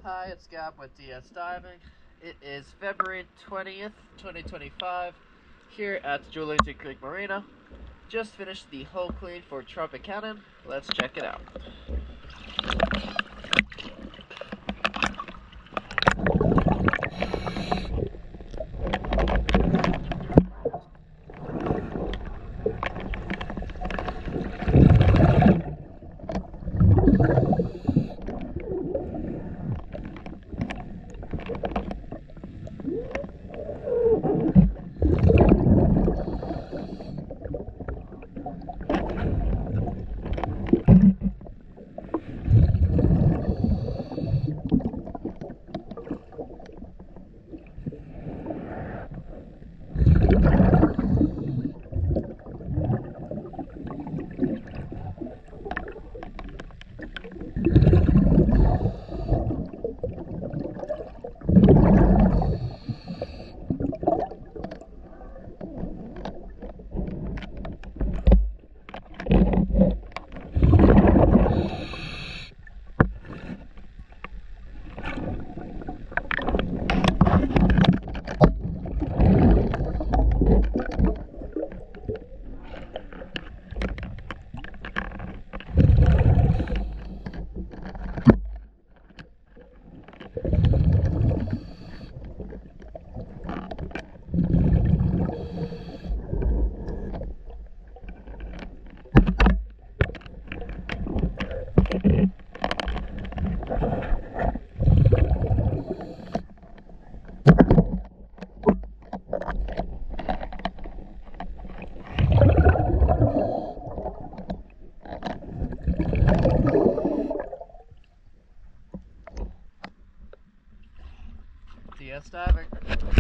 Hi, it's Gab with DS Diving. It is February 20th, 2025, here at Julington Creek Marina. Just finished the hull clean for Tropicannon. Let's check it out. DS Diving.